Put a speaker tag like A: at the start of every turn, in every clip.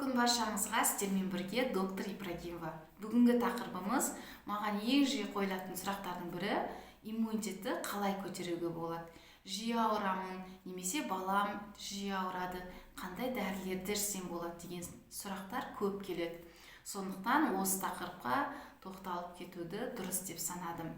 A: күн баршаңызға, сіздермен бірге доктор Ибрагимова. Бүгінгі тақырыбымыз маған ең жиі қойылатын сұрақтардың бірі иммунитетті қалай көтеруге болады. Жиі ауырамын, немесе балам жиі ауырады, қандай дәрілерді ішсем болады деген сұрақтар көп келеді. Сондықтан осы тақырыпқа тоқталып кетуді дұрыс деп санадым.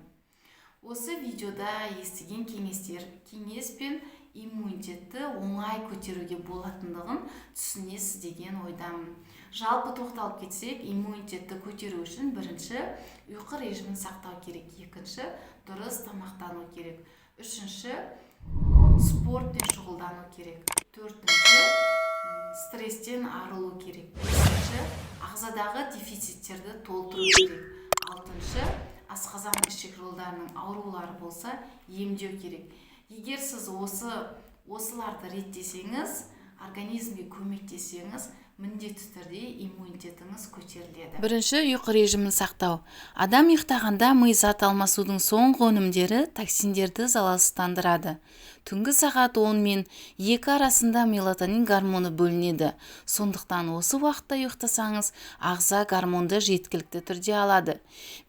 A: Осы видеода естіген кеңес пен иммунитетті оңай көтеруге болатындығын түсінесіз деген ойдамын. Жалпы тоқталып кетсек, иммунитетті көтеру үшін бірінші ұйқы режимін сақтау керек, екінші дұрыс тамақтану керек, үшінші спортпен шұғылдану керек, төртінші стресстен арылу керек, бесінші ағзадағы дефициттерді толтыру керек, алтыншы асқазан ішек жолдарының аурулары болса емдеу керек. Егер сіз осыларды реттесеңіз, организмге көмектесеңіз, міндетті түрде иммунитетіңіз көтеріледі. Бірінші ұйқы режимін сақтау. Адам ұйықтағанда ми зат алмасудың соңғы өнімдері токсиндерді залалсыздандырады. Түнгі сағат 10 мен 2 арасында мелатонин гормоны бөлінеді. Сондықтан осы уақытта ұйықтасаңыз, ағза гормонды жеткілікті түрде алады.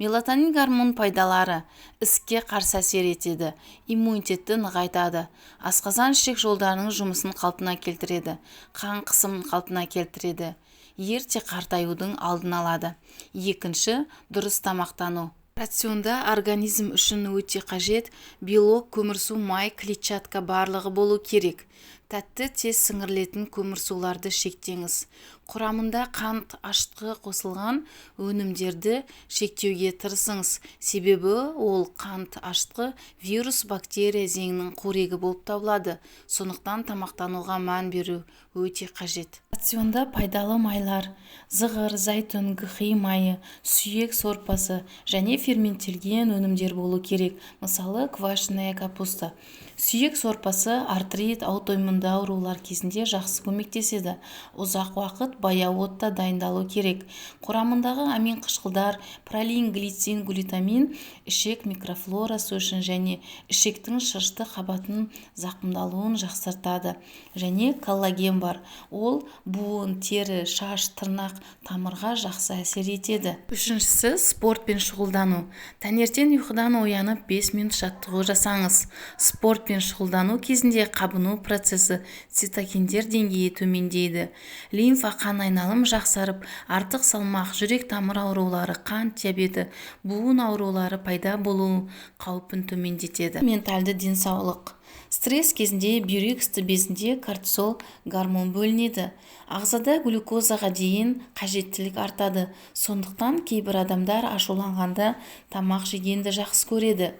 A: Мелатонин гормон пайдалары: іске қарсы әсер етеді, иммунитетті нығайтады, асқазан ішек жолдарының жұмысын қалпына келтіреді, қан қысымын қалпына келтіреді, ерте қартаюдың алдын алады. Екінші, дұрыс тамақтану. Рационда организм үшін өте қажет белок, көмірсу, май, клетчатка барлығы болу керек. Тәтті тез сіңірілетін көмірсуларды шектеңіз. Құрамында қант, ашытқы қосылған өнімдерді шектеуге тырысыңыз. Себебі ол қант, ашытқы вирус, бактерия зеңінің қорегі болып табылады. Сондықтан тамақтануға мән беру өте қажет. Рационда пайдалы майлар: зығыр, зәйтүн, гхи майы, сүйек сорпасы және ферменттелген өнімдер болу керек. Мысалы, квашеная капуста. Сүйек сорпасы артрит, аутоиммунды аурулар кезінде жақсы көмектеседі. Ұзақ уақыт баяу отта дайындалу керек. Құрамындағы амин қышқылдар, пролин, глицин, глютамин ішек микрофлорасы үшін және ішектің шырышты қабатының зақымдалуын жақсартады. Және коллаген бар. Ол буын, тері, шаш, тырнақ, тамырға жақсы әсер етеді. Үшіншісі, спортпен шұғылдану. Таңертең ұйқыдан оянып 5 минут жаттығу жасаңыз. Спортпен шұғылдану кезінде қабыну процесі, цитокиндер деңгейі төмендейді. Лимфа қан айналым жақсарып, артық салмақ, жүрек тамыр аурулары, қант диабеті, буын аурулары пайда болу қаупін төмендетеді. Менталды денсаулық. Стресс кезінде бүйрек үсті безінде кортизол гормон бөлінеді. Ағзада глюкозаға дейін қажеттілік артады. Сондықтан кейбір адамдар ашуланғанда тамақ жегенді жақсы көреді.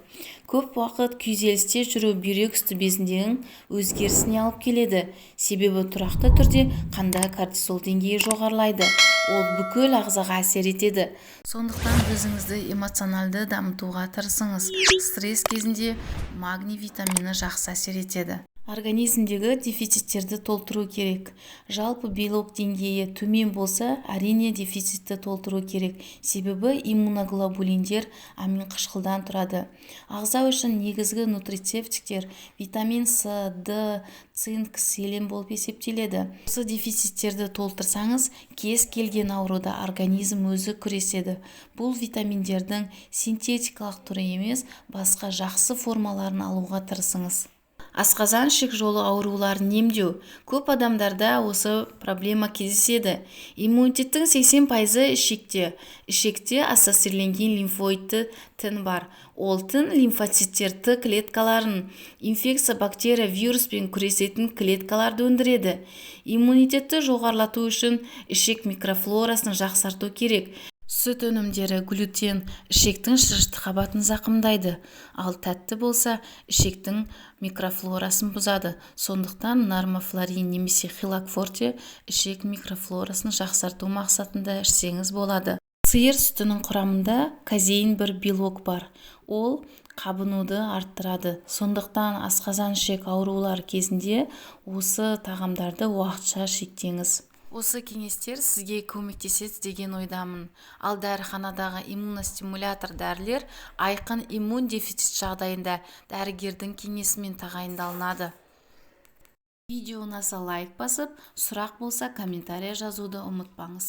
A: Көп уақыт күйзелісте жүру бүйрек үсті безіндегі өзгерісіне алып келеді. Себебі тұрақты түрде қанда кортизол деңгейі жоғарылайды. Ол бүкіл ағзаға әсер етеді. Сондықтан өзіңізді эмоционалды дамытуға тырысыңыз. Стресс кезінде магний витамині жақсы әсер етеді. Организмдегі дефициттерді толтыру керек. Жалпы белок деңгейі төмен болса, әрине дефицитті толтыру керек. Себебі иммуноглобулиндер амин қышқылдан тұрады. Ағза үшін негізгі нутрицептиктер витамин С, Д, цинк, селен болып есептеледі. Осы дефициттерді толтырсаңыз, кез келген ауруда организм өзі күреседі. Бұл витаминдердің синтетикалық түрі емес, басқа жақсы формаларын алуға тырысыңыз. Асқазан ішек жолы ауруларын емдеу. Көп адамдарда осы проблема кездеседі. Иммунитеттің 80% ішекте. Ішекте ассоциирленген лимфоидты тін бар. Ол тін лимфоциттер Т клеткаларын, инфекция, бактерия, вируспен күресетін клеткаларды өндіреді. Иммунитетті жоғарлату үшін ішек микрофлорасын жақсарту керек. Сүт өнімдері, глютен ішектің шырышты қабатын зақымдайды, ал тәтті болса ішектің микрофлорасын бұзады. Сондықтан нормофлорин немесе хилакфорте ішек микрофлорасын жақсарту мақсатында ішсеңіз болады. Сиыр сүтінің құрамында казеин бір белок бар. Ол қабынуды арттырады. Сондықтан асқазан ішек аурулар кезінде осы тағамдарды уақытша шектеңіз. Осы кеңестер сізге көмектеседі деген ойдамын. Ал дәріханадағы иммуностимулятор дәрілер айқын иммун дефицит жағдайында дәрігердің кеңесімен тағайындалынады. Видео ұнаса лайк басып, сұрақ болса комментария жазуды ұмытпаңыз.